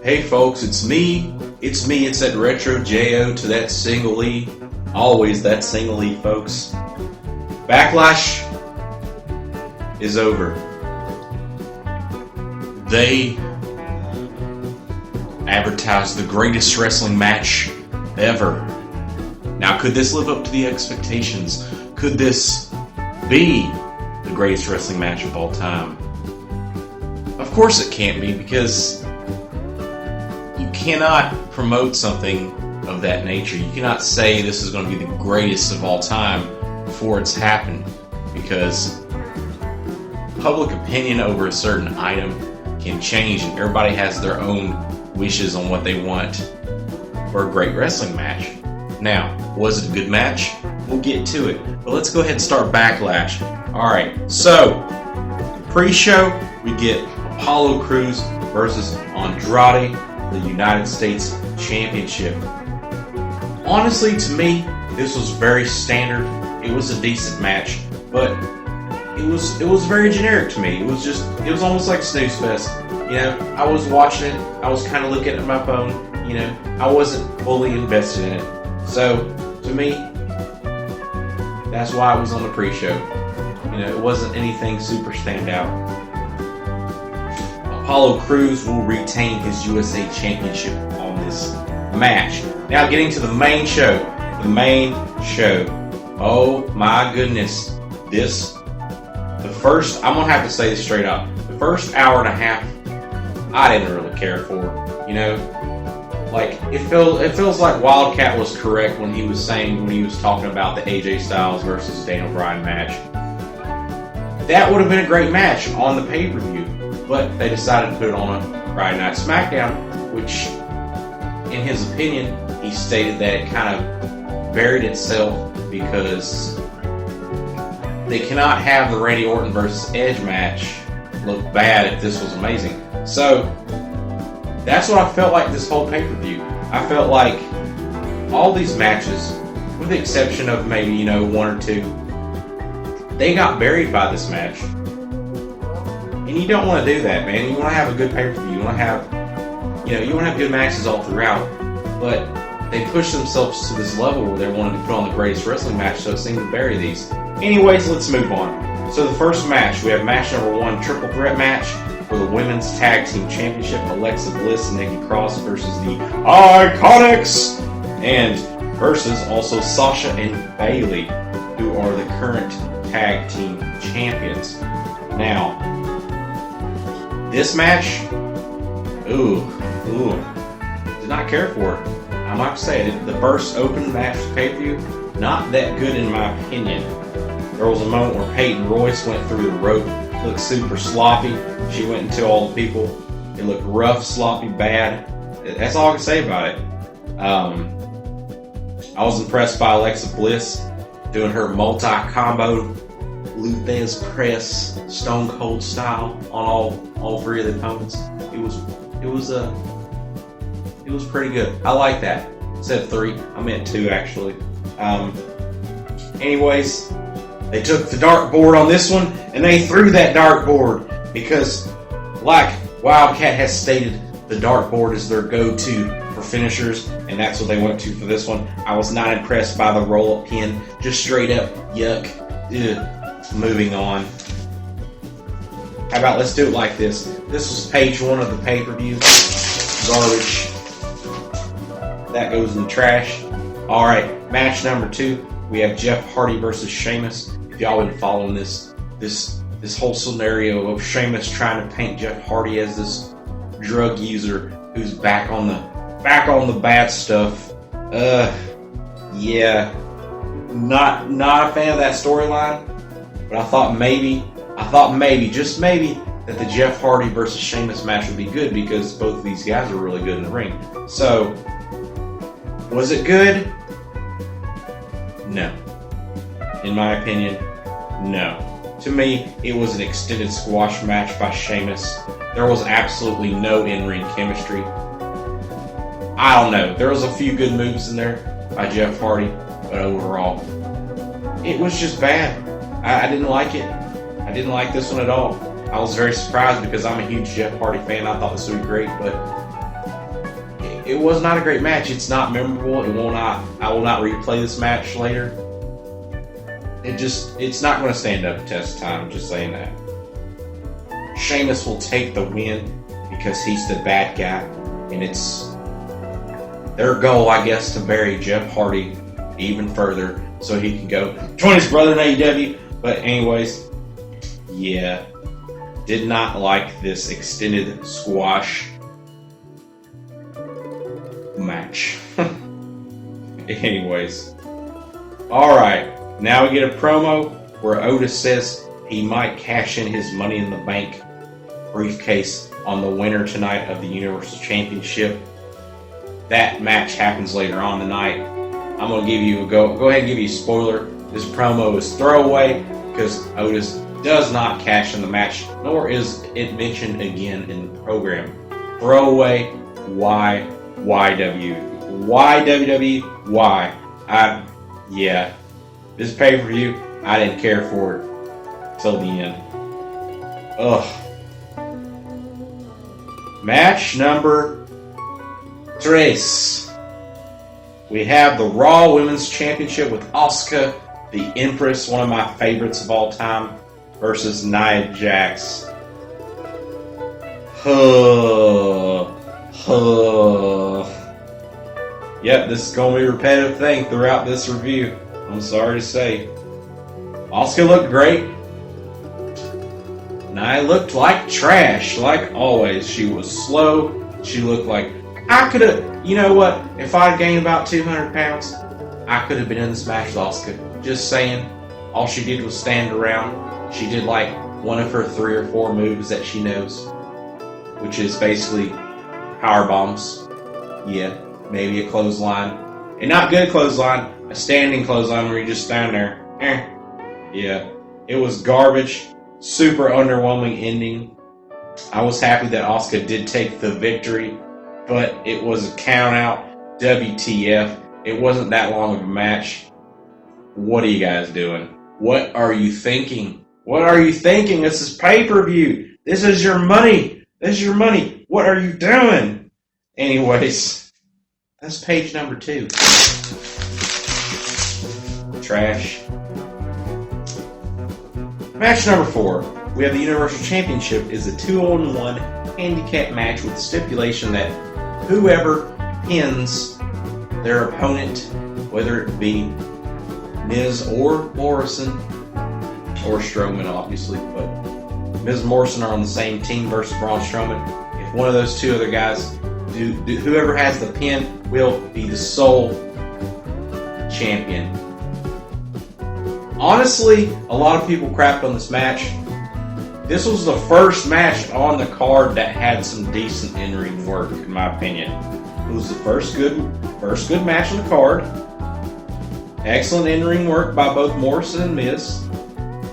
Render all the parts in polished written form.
Hey folks, it's me, it's that Retro J.O. to that single E. Always that single E, folks. Backlash is over. They advertised the greatest wrestling match ever. Now, could this live up to the expectations? Could this be the greatest wrestling match of all time? Of course it can't be, because you cannot promote something of that nature. You cannot say this is going to be the greatest of all time before it's happened, because public opinion over a certain item can change, and everybody has their own wishes on what they want for a great wrestling match. Now, was it a good match? We'll get to it, but let's go ahead and start Backlash. Alright, so pre-show we get Apollo Cruz versus Andrade for the United States Championship. Honestly, to me, this was very standard. It was a decent match, but it was very generic to me. It was almost like Snooze Fest. You know, I was watching it, I was kind of looking at my phone, you know, I wasn't fully invested in it. So, to me, that's why it was on the pre-show. You know, it wasn't anything super standout. Apollo Cruz will retain his USA Championship on this match. Now, getting to the main show. Oh my goodness. I'm gonna have to say this straight up. The first hour and a half, I didn't really care for. You know, like it feels like Wildcat was correct when he was talking about the AJ Styles versus Daniel Bryan match. That would have been a great match on the pay-per-view, but they decided to put it on a Friday Night SmackDown, which, in his opinion, he stated that it kind of buried itself because they cannot have the Randy Orton versus Edge match look bad if this was amazing. So that's what I felt like this whole pay-per-view. I felt like all these matches, with the exception of maybe, you know, one or two, they got buried by this match. And you don't want to do that, man. You want to have a good pay-per-view. You want to have good matches all throughout. But they pushed themselves to this level where they wanted to put on the greatest wrestling match, so it seemed to bury these. Anyways, let's move on. So the first match, we have match number 1, triple threat match for the Women's Tag Team Championship. Alexa Bliss and Nikki Cross versus the Iconics, and versus also Sasha and Bayley, who are the current tag team champions. Now, this match, did not care for it. I'm not saying it. The first open match pay-per-view, not that good in my opinion. There was a moment where Peyton Royce went through the rope, looked super sloppy. She went into all the people. It looked rough, sloppy, bad. That's all I can say about it. I was impressed by Alexa Bliss doing her multi-combo Luthez press, Stone Cold style on all three of the opponents. It was pretty good. I like that. I said 3. I meant 2 actually. Anyways, they took the dartboard on this one and they threw that dartboard because, like Wildcat has stated, the dartboard is their go-to for finishers, and that's what they went to for this one. I was not impressed by the roll-up pin. Just straight up yuck. Ugh. Moving on. How about let's do it like this? This was page 1 of the pay-per-view. Garbage. That goes in the trash. Alright, match number 2. We have Jeff Hardy versus Sheamus. If y'all been following this whole scenario of Sheamus trying to paint Jeff Hardy as this drug user who's back on the bad stuff. Yeah. Not a fan of that storyline. But I thought maybe, just maybe, that the Jeff Hardy versus Sheamus match would be good because both of these guys are really good in the ring. So, was it good? No. In my opinion, no. To me, it was an extended squash match by Sheamus. There was absolutely no in-ring chemistry. I don't know. There was a few good moves in there by Jeff Hardy, but overall, it was just bad. I didn't like it. I didn't like this one at all. I was very surprised because I'm a huge Jeff Hardy fan. I thought this would be great, but it was not a great match. It's not memorable. I will not replay this match later. It's not going to stand up to test time. I'm just saying that. Sheamus will take the win because he's the bad guy, and it's their goal, I guess, to bury Jeff Hardy even further so he can go join his brother in AEW. But anyways, yeah, did not like this extended squash match. Anyways, alright, now we get a promo where Otis says he might cash in his Money in the Bank briefcase on the winner tonight of the Universal Championship. That match happens later on tonight. I'm going to give you go ahead and give you a spoiler. This promo is throwaway because Otis does not cash in the match, nor is it mentioned again in the program. Throwaway. Why WWE? Why? Yeah. This pay-per-view, I didn't care for it till the end. Ugh. Match number 3. We have the Raw Women's Championship with Asuka, the Empress, one of my favorites of all time, versus Nia Jax. Yep, this is going to be a repetitive thing throughout this review. I'm sorry to say. Asuka looked great. Nia looked like trash, like always. She was slow. She looked like I could have, you know what? If I'd gained about 200 pounds, I could have been in this match with Asuka. Just saying. All she did was stand around. She did like one of her 3 or 4 moves that she knows, which is basically power bombs. Yeah, maybe a clothesline. And not good clothesline, a standing clothesline where you just stand there. Yeah, it was garbage. Super underwhelming ending. I was happy that Asuka did take the victory, but it was a count out. WTF. It wasn't that long of a match. What are you guys doing? What are you thinking? What are you thinking? This is pay-per-view. This is your money. This is your money. What are you doing? Anyways, that's page number 2. Trash. Match number 4. We have the Universal Championship is a 2-on-1 handicap match with the stipulation that whoever pins their opponent, whether it be Miz or Morrison, or Strowman obviously, but Miz and Morrison are on the same team versus Braun Strowman. If one of those 2 other guys, whoever has the pin will be the sole champion. Honestly, a lot of people crapped on this match. This was the first match on the card that had some decent in-ring work, in my opinion. It was the first good match on the card. Excellent in-ring work by both Morrison and Miz.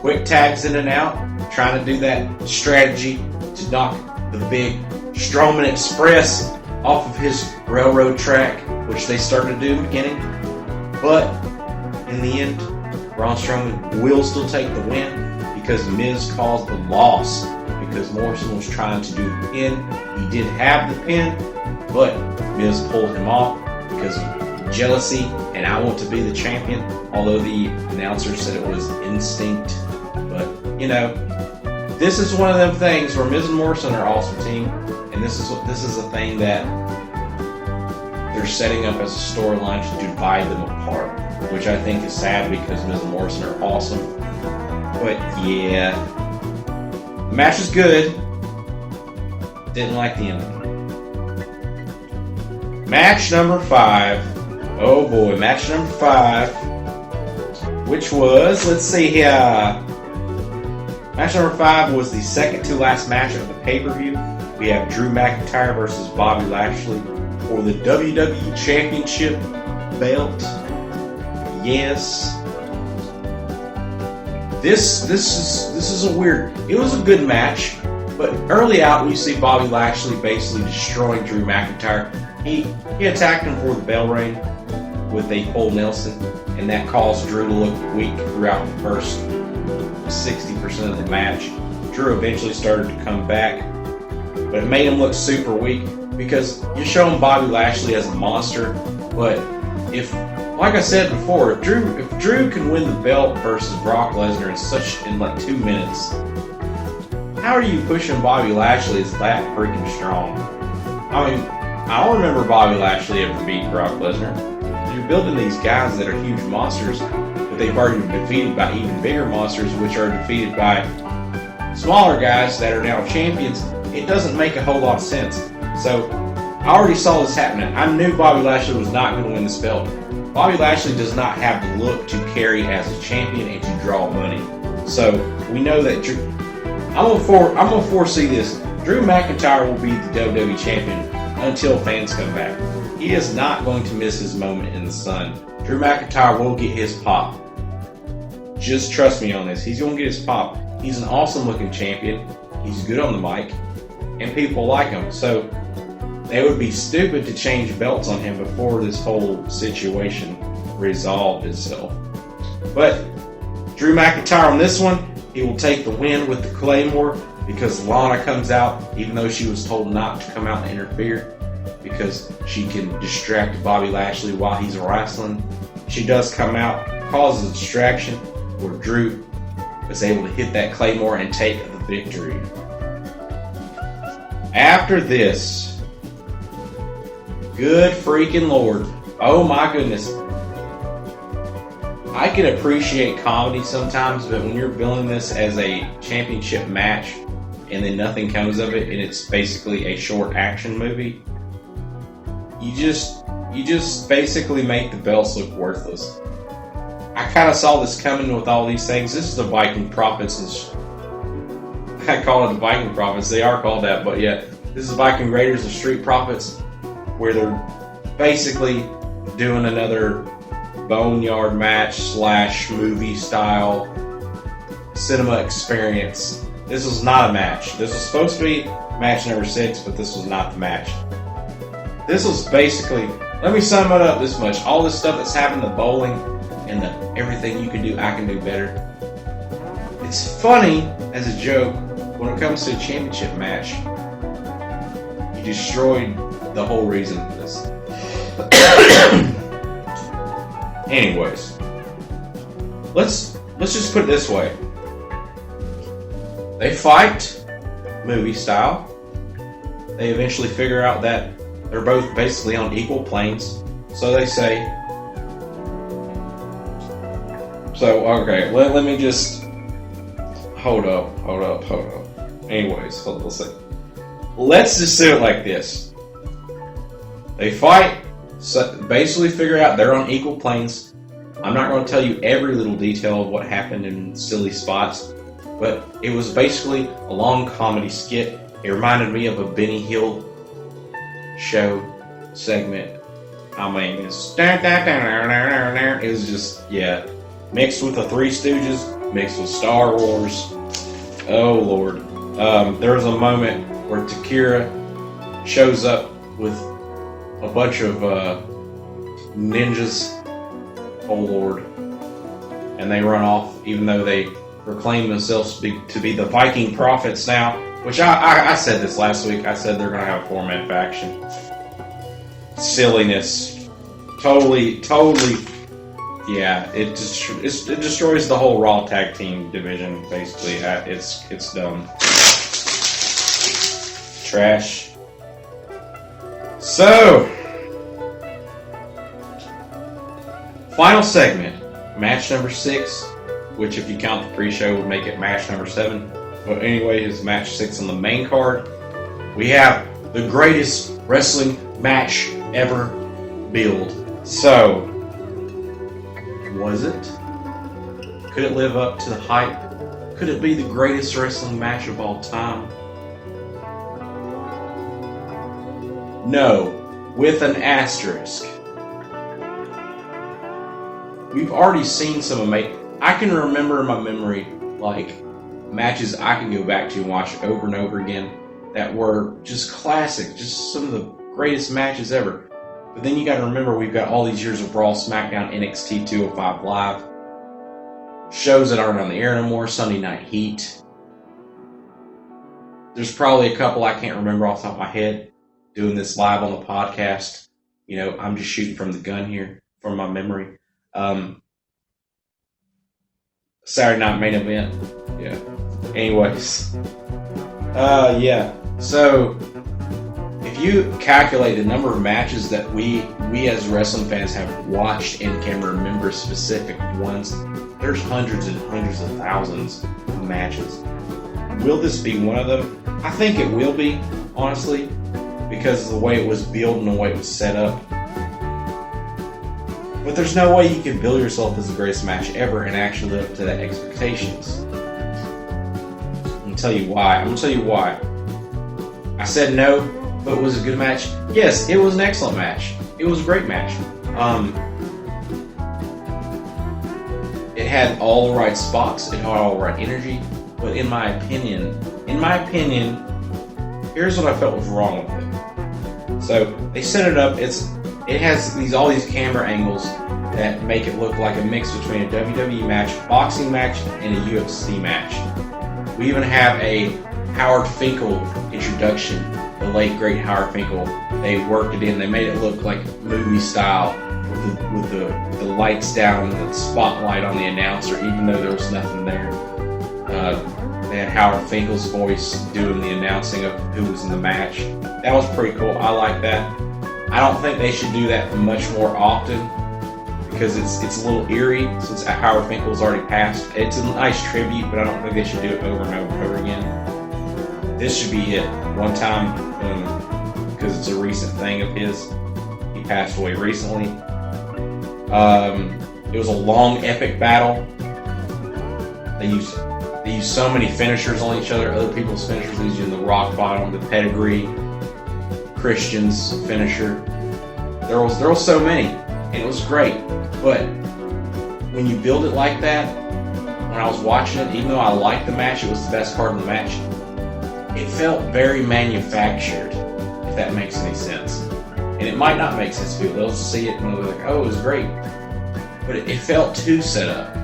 Quick tags in and out, trying to do that strategy to knock the big Strowman Express off of his railroad track, which they started to do in the beginning. But in the end, Braun Strowman will still take the win because Miz caused the loss because Morrison was trying to do the pin. He did have the pin, but Miz pulled him off because of jealousy and I want to be the champion, although the announcer said it was instinct. But, you know, this is one of them things where Miz and Morrison are an awesome team, and this is a thing that they're setting up as a storyline to divide them apart, which I think is sad because Miz and Morrison are awesome. But yeah, the match is good. Didn't like the ending. Match number 5. Oh boy, match number 5, which was, let's see here. Match number 5 was the second to last match of the pay-per-view. We have Drew McIntyre versus Bobby Lashley for the WWE Championship belt. Yes. This is a weird. It was a good match, but early out we see Bobby Lashley basically destroying Drew McIntyre. He attacked him for the bell ring with a full Nelson, and that caused Drew to look weak throughout the first 60% of the match. Drew eventually started to come back, but it made him look super weak. because you're showing Bobby Lashley as a monster, but like I said before, if Drew can win the belt versus Brock Lesnar in like 2 minutes, how are you pushing Bobby Lashley as that freaking strong? I mean, I don't remember Bobby Lashley ever beat Brock Lesnar. You're building these guys that are huge monsters, but they've already been defeated by even bigger monsters, which are defeated by smaller guys that are now champions. It doesn't make a whole lot of sense. So, I already saw this happening. I knew Bobby Lashley was not going to win this belt. Bobby Lashley does not have the look to carry as a champion and to draw money. So, we know that I'm going to foresee this. Drew McIntyre will be the WWE Champion until fans come back. He is not going to miss his moment in the sun. Drew McIntyre will get his pop. Just trust me on this. He's going to get his pop. He's an awesome looking champion. He's good on the mic. And people like him. So they would be stupid to change belts on him before this whole situation resolved itself. But Drew McIntyre on this one, he will take the win with the Claymore because Lana comes out, even though she was told not to come out and interfere because she can distract Bobby Lashley while he's wrestling. She does come out, causes a distraction where Drew is able to hit that Claymore and take the victory. After this, good freaking Lord, oh my goodness. I can appreciate comedy sometimes, but when you're billing this as a championship match and then nothing comes of it and it's basically a short action movie, you just basically make the belts look worthless. I kind of saw this coming with all these things. This is the Viking Prophets. I call it the Viking Prophets. They are called that, but yeah, this is Viking Raiders, the Street Profits, where they're basically doing another boneyard match / movie style cinema experience. This was not a match. This was supposed to be match number 6, but this was not the match. This was basically, let me sum it up this much. All this stuff that's happened, the bowling and everything you can do, I can do better. It's funny as a joke. When it comes to a championship match, you destroyed the whole reason for this. Anyways, let's just put it this way. They fight movie style. They eventually figure out that they're both basically on equal planes. So they say, okay, let me just hold up. Anyways, hold on a second. Let's just say it like this. They fight, so basically figure out they're on equal planes. I'm not going to tell you every little detail of what happened in silly spots, but it was basically a long comedy skit. It reminded me of a Benny Hill show segment. I mean, it was just, yeah, mixed with the Three Stooges, mixed with Star Wars. Oh Lord. There was a moment where Takira shows up with a bunch of ninjas. Oh Lord. And they run off, even though they proclaim themselves to be the Viking Prophets now. Which I said this last week. I said they're going to have a 4-man faction. Silliness. Totally. Yeah, it destroys the whole Raw tag team division. Basically, it's dumb. Trash. So, final segment, match number 6, which if you count the pre-show would make it match number 7. But anyway, it's match 6 on the main card. We have the greatest wrestling match ever built. So, was it? Could it live up to the hype? Could it be the greatest wrestling match of all time? No, with an asterisk. We've already seen some amazing. I can remember in my memory, like, matches I can go back to and watch over and over again that were just classic, just some of the greatest matches ever. But then you got to remember we've got all these years of Raw, SmackDown, NXT 205 Live, shows that aren't on the air anymore, Sunday Night Heat. There's probably a couple I can't remember off the top of my head. doing this live on the podcast. You know, I'm just shooting from the gun here from my memory. Saturday night main event. Yeah. Anyways. Yeah. So, if you calculate the number of matches that we as wrestling fans have watched and can remember specific ones, there's hundreds and hundreds of thousands of matches. Will this be one of them? I think it will be, honestly, because of the way it was built and the way it was set up. But there's no way you can bill yourself as the greatest match ever and actually live up to that expectations. I'm going to tell you why. I said no, but it was a good match. Yes, it was an excellent match. It was a great match. It had all the right spots. It had all the right energy. But in my opinion, here's what I felt was wrong with it. So they set it up. It has all these camera angles that make it look like a mix between a WWE match, boxing match, and a UFC match. We even have a Howard Finkel introduction, the late great Howard Finkel. They worked it in. They made it look like movie style with the lights down, the spotlight on the announcer, even though there was nothing there. They had Howard Finkel's voice doing the announcing of who was in the match. That was pretty cool. I like that. I don't think they should do that much more often because it's a little eerie since Howard Finkel's already passed. It's a nice tribute, but I don't think they should do it over and over and over again. This should be it. One time, because it's a recent thing of his. He passed away recently. It was a long, epic battle. They used so many finishers on each other people's finishers. They used the rock bottom, the pedigree, Christian's finisher. There was so many, and it was great. But when you build it like that, when I was watching it, even though I liked the match, it was the best part of the match, it felt very manufactured, if that makes any sense. And it might not make sense to people. They'll see it and they'll be like, oh, it was great. But it felt too set up.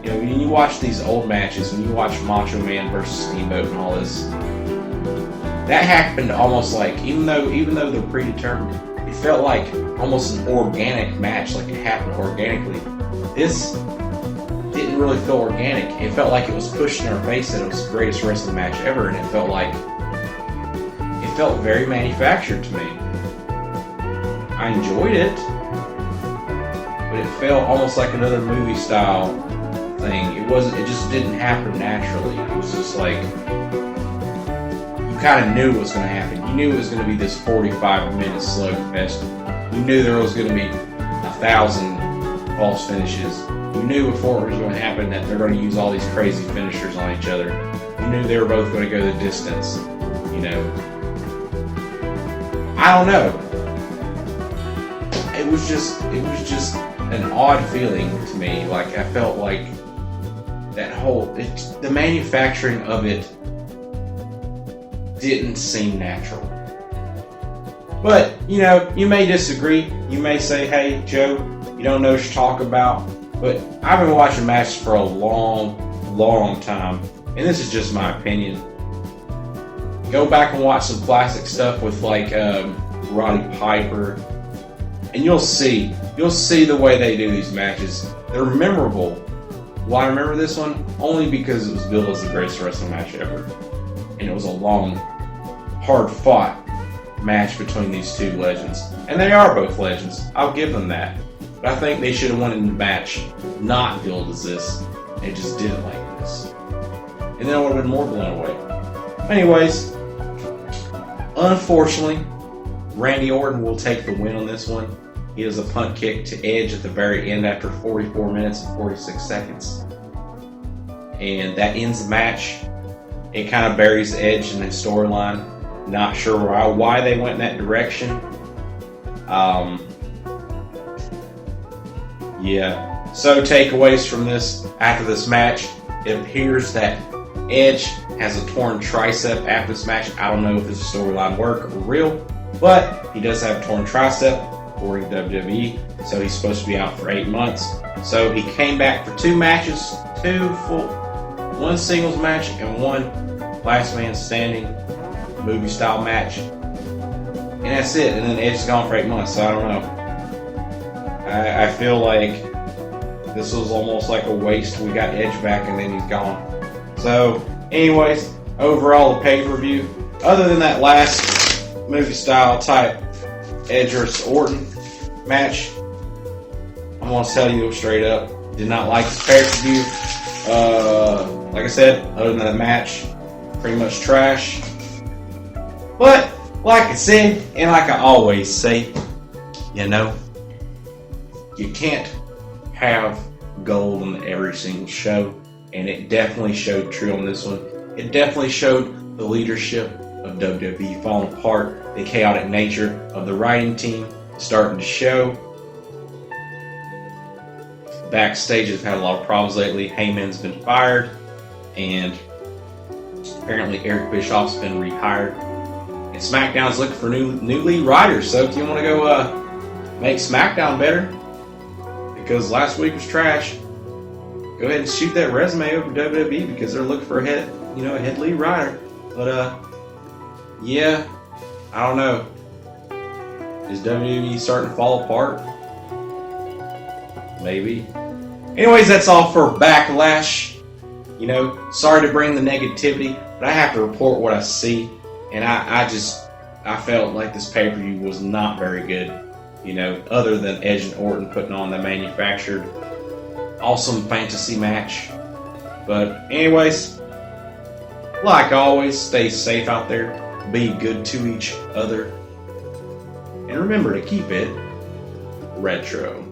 You know, when you watch these old matches, when you watch Macho Man versus Steamboat and all this, that happened almost like, even though they're predetermined, it felt like almost an organic match, like it happened organically. This didn't really feel organic. It felt like it was pushed in our face that it was the greatest wrestling match ever, and it felt very manufactured to me. I enjoyed it, but it felt almost like another movie style thing. It just didn't happen naturally. It was just like, you kind of knew what was going to happen. You knew it was going to be this 45-minute slugfest. You knew there was going to be 1,000 false finishes. You knew before it was going to happen that they're going to use all these crazy finishers on each other. You knew they were both going to go the distance. You know, I don't know. It was just an odd feeling to me. Like, I felt like the manufacturing of it didn't seem natural. But, you know, you may disagree. You may say, hey, Joe, you don't know what you're talking about. But I've been watching matches for a long, long time. And this is just my opinion. Go back and watch some classic stuff with, like, Roddy Piper. And you'll see the way they do these matches. They're memorable. Why I remember this one? Only because it was billed as the greatest wrestling match ever. And it was a long, hard-fought match between these two legends. And they are both legends. I'll give them that. But I think they should have wanted the match not billed as this. They just did it like this. And then I would have been more blown away. Anyways, unfortunately, Randy Orton will take the win on this one. He does a punt kick to Edge at the very end after 44 minutes and 46 seconds. And that ends the match. It kind of buries Edge in the storyline. Not sure why they went in that direction. Yeah. So takeaways from this after this match. It appears that Edge has a torn tricep after this match. I don't know if this is storyline work or real, but he does have a torn tricep according to WWE. So he's supposed to be out for 8 months. So he came back for 2 matches, 1 singles match and 1 last man standing movie style match. and that's it. And then Edge is gone for 8 months, so I don't know. I feel like this was almost like a waste. We got Edge back and then he's gone. So, anyways, overall the pay-per-view, other than that last movie style type Edge vs. Orton match, I'm gonna tell you straight up, did not like this pay-per-view. Like I said, other than that match, pretty much trash. But like I said, and like I always say, you know, you can't have gold on every single show, and it definitely showed true on this one. It definitely showed the leadership of WWE falling apart, the chaotic nature of the writing team starting to show. Backstage has had a lot of problems lately. Heyman's been fired, and apparently Eric Bischoff's been rehired. And SmackDown's looking for new lead writers. So if you want to go make SmackDown better, because last week was trash, go ahead and shoot that resume over to WWE, because they're looking for a head lead writer. But yeah, I don't know. Is WWE starting to fall apart? Maybe. Anyways, that's all for Backlash. You know, sorry to bring the negativity, but I have to report what I see, and I felt like this pay-per-view was not very good. You know, other than Edge and Orton putting on the manufactured awesome fantasy match. But anyways, like always, stay safe out there. Be good to each other. And remember to keep it retro.